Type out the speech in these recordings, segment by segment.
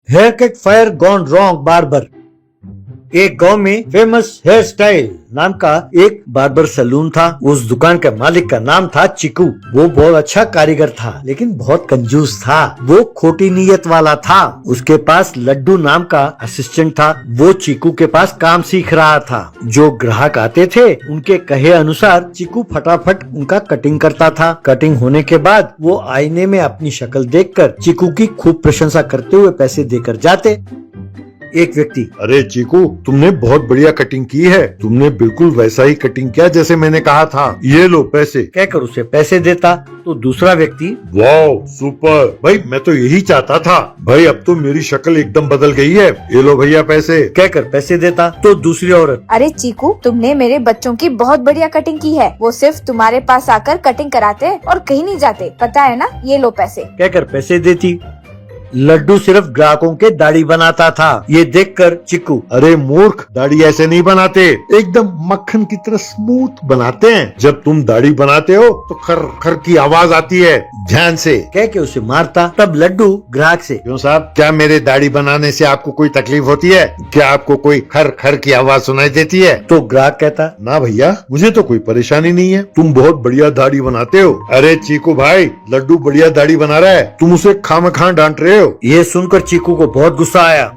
Hair cut fire gone wrong barber. एक गांव में फेमस हेयर स्टाइल नाम का एक बार्बर सैलून था। उस दुकान के मालिक का नाम था चिकू। वो बहुत अच्छा कारीगर था लेकिन बहुत कंजूस था। वो खोटी नीयत वाला था। उसके पास लड्डू नाम का असिस्टेंट था। वो चिकू के पास काम सीख रहा था। जो ग्राहक आते थे उनके कहे अनुसार चिकू फटाफट उनका कटिंग करता था। कटिंग होने के बाद वो आईने में अपनी शक्ल देखकर चिकू की खूब प्रशंसा करते हुए पैसे देकर जाते। एक व्यक्ति, अरे चीकू, तुमने बहुत बढ़िया कटिंग की है। तुमने बिल्कुल वैसा ही कटिंग किया जैसे मैंने कहा था। ये लो पैसे, कहकर उसे पैसे देता। तो दूसरा व्यक्ति, वाह सुपर भाई, मैं तो यही चाहता था भाई। अब तो मेरी शक्ल एकदम बदल गई है। ये लो भैया पैसे, कहकर पैसे देता। तो दूसरी औरत, अरे चीकू, तुमने मेरे बच्चों की बहुत बढ़िया कटिंग की है। वो सिर्फ तुम्हारे पास आकर कटिंग कराते और कहीं नहीं जाते, पता है ना। ये लो पैसे, कहकर पैसे देती। लड्डू सिर्फ ग्राहकों के दाढ़ी बनाता था। ये देखकर चिक्कू, अरे मूर्ख, दाढ़ी ऐसे नहीं बनाते, एकदम मक्खन की तरह स्मूथ बनाते हैं। जब तुम दाढ़ी बनाते हो तो खर खर की आवाज आती है, ध्यान से, कह के उसे मारता। तब लड्डू ग्राहक से, क्यों साहब, क्या मेरे दाढ़ी बनाने से आपको कोई तकलीफ होती है? क्या आपको कोई खर खर की आवाज सुनाई देती है? तो ग्राहक कहता, ना भैया, मुझे तो कोई परेशानी नहीं है। तुम बहुत बढ़िया दाढ़ी बनाते हो। अरे चीकू भाई, लड्डू बढ़िया दाढ़ी बना रहा है, तुम उसे खामखां डांट रहे हो। ये सुनकर चीकू को बहुत गुस्सा आया।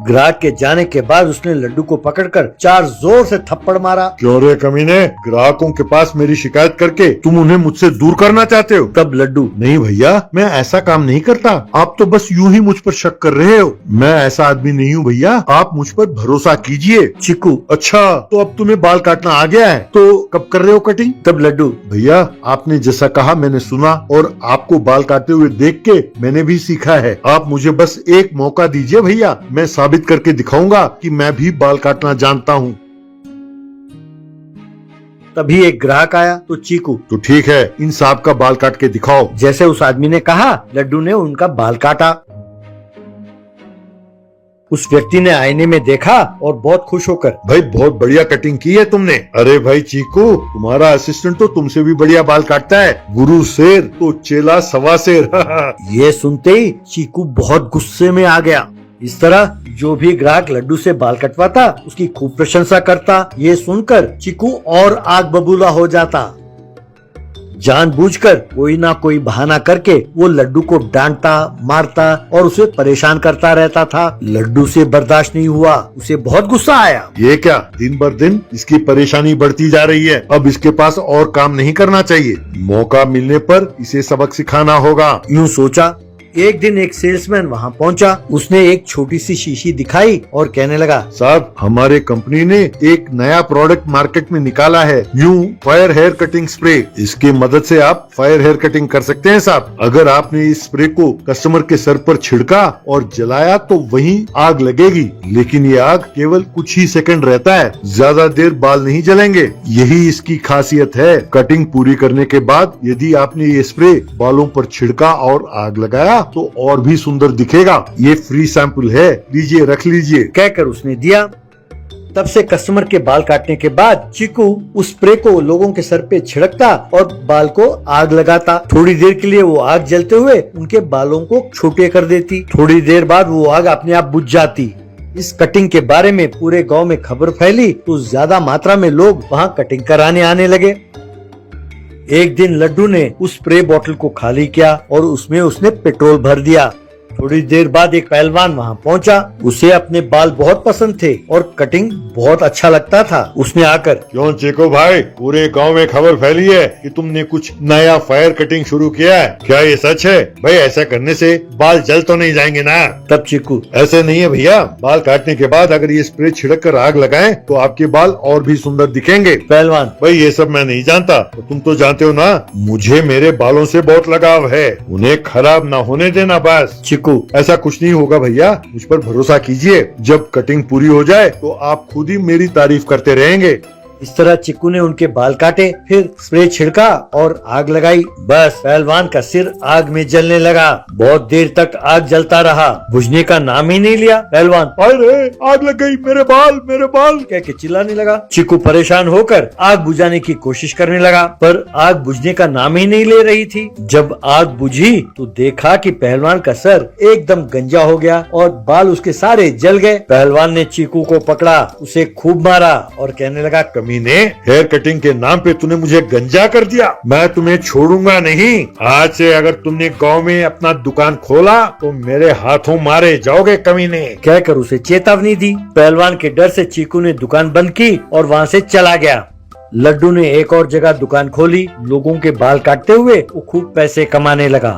ग्राहक के जाने के बाद उसने लड्डू को पकड़कर 4 जोर से थप्पड़ मारा। क्यों रे कमीने, ग्राहकों के पास मेरी शिकायत करके तुम उन्हें मुझसे दूर करना चाहते हो? तब लड्डू, नहीं भैया, मैं ऐसा काम नहीं करता। आप तो बस यूं ही मुझ पर शक कर रहे हो। मैं ऐसा आदमी नहीं हूँ भैया, आप मुझ पर भरोसा कीजिए। चिकू, अच्छा, तो अब तुम्हें बाल काटना आ गया है, तो कब कर रहे हो कटिंग? तब लड्डू, भैया, आपने जैसा कहा मैंने सुना और आपको बाल काटते हुए देख के मैंने भी सीखा है। आप मुझे बस एक मौका दीजिए भैया, मैं साबित करके दिखाऊंगा कि मैं भी बाल काटना जानता हूँ। तभी एक ग्राहक आया। तो चीकू, तो ठीक है, इन साहब का बाल काट के दिखाओ। जैसे उस आदमी ने कहा, लड्डू ने उनका बाल काटा। उस व्यक्ति ने आईने में देखा और बहुत खुश होकर, भाई बहुत बढ़िया कटिंग की है तुमने। अरे भाई चीकू, तुम्हारा असिस्टेंट तो तुमसे भी बढ़िया बाल काटता है। गुरु शेर तो चेला सवा शेर। ये सुनते ही चीकू बहुत गुस्से में आ गया। इस तरह जो भी ग्राहक लड्डू से बाल कटवाता उसकी खूब प्रशंसा करता। ये सुनकर चिकू और आग बबूला हो जाता। जानबूझकर कोई ना कोई बहाना करके वो लड्डू को डांटता, मारता और उसे परेशान करता रहता था। लड्डू से बर्दाश्त नहीं हुआ, उसे बहुत गुस्सा आया। ये क्या, दिन बर दिन इसकी परेशानी बढ़ती जा रही है। अब इसके पास और काम नहीं करना चाहिए। मौका मिलने पर इसे सबक सिखाना होगा। यूं सोचा। एक दिन एक सेल्समैन वहाँ पहुँचा। उसने एक छोटी सी शीशी दिखाई और कहने लगा, साहब, हमारे कंपनी ने एक नया प्रोडक्ट मार्केट में निकाला है, new fire hair cutting spray. इसकी मदद से आप फायर हेयर कटिंग कर सकते हैं साहब। अगर आपने इस स्प्रे को कस्टमर के सर पर छिड़का और जलाया तो वहीं आग लगेगी, लेकिन ये आग केवल कुछ ही सेकंड रहता है, ज्यादा देर बाल नहीं जलेंगे। यही इसकी खासियत है। कटिंग पूरी करने के बाद यदि आपने ये स्प्रे बालों पर छिड़का और आग लगाया तो और भी सुंदर दिखेगा। ये फ्री सैंपल है, लीजिए, रख लीजिए, कहकर उसने दिया। तब से कस्टमर के बाल काटने के बाद चिकू उस स्प्रे को लोगों के सर पे छिड़कता और बाल को आग लगाता। थोड़ी देर के लिए वो आग जलते हुए उनके बालों को छोटे कर देती। थोड़ी देर बाद वो आग अपने आप बुझ जाती। इस कटिंग के बारे में पूरे गांव में खबर फैली तो ज्यादा मात्रा में लोग वहाँ कटिंग कराने आने लगे। एक दिन लड्डू ने उस स्प्रे बोतल को खाली किया और उसमें उसने पेट्रोल भर दिया। थोड़ी देर बाद एक पहलवान वहाँ पहुँचा। उसे अपने बाल बहुत पसंद थे और कटिंग बहुत अच्छा लगता था। उसने आकर, क्यों चीकू भाई, पूरे गांव में खबर फैली है कि तुमने कुछ नया फायर कटिंग शुरू किया है, क्या ये सच है? भाई ऐसा करने से बाल जल तो नहीं जाएंगे ना? तब चिकू, ऐसे नहीं है भैया, बाल काटने के बाद अगर ये स्प्रे छिड़क कर आग लगाएं तो आपके बाल और भी सुंदर दिखेंगे। पहलवान, भाई ये सब मैं नहीं जानता, तो तुम तो जानते हो ना, मुझे मेरे बालों से बहुत लगाव है, उन्हें खराब ना होने देना बस। चिकू, ऐसा कुछ नहीं होगा भैया, मुझ पर भरोसा कीजिए। जब कटिंग पूरी हो जाए तो आप खुद ही मेरी तारीफ करते रहेंगे। इस तरह चिक्कू ने उनके बाल काटे, फिर स्प्रे छिड़का और आग लगाई। बस पहलवान का सिर आग में जलने लगा। बहुत देर तक आग जलता रहा, बुझने का नाम ही नहीं लिया। पहलवान अरे आग लग गई, मेरे बाल कह के चिल्लाने लगा। चिक्कू परेशान होकर आग बुझाने की कोशिश करने लगा, पर आग बुझने का नाम ही नहीं ले रही थी। जब आग बुझी तो देखा कि पहलवान का सर एकदम गंजा हो गया और बाल उसके सारे जल गए। पहलवान ने चिक्कू को पकड़ा, उसे खूब मारा और कहने लगा, कमीने, हेयर कटिंग के नाम पे तूने मुझे गंजा कर दिया, मैं तुम्हें छोड़ूंगा नहीं। आज से अगर तुमने गांव में अपना दुकान खोला तो मेरे हाथों मारे जाओगे कमीने। कहकर उसे चेतावनी दी। पहलवान के डर से चिक्कू ने दुकान बंद की और वहाँ से चला गया। लड्डू ने एक और जगह दुकान खोली। लोगों के बाल काटते हुए वो खूब पैसे कमाने लगा।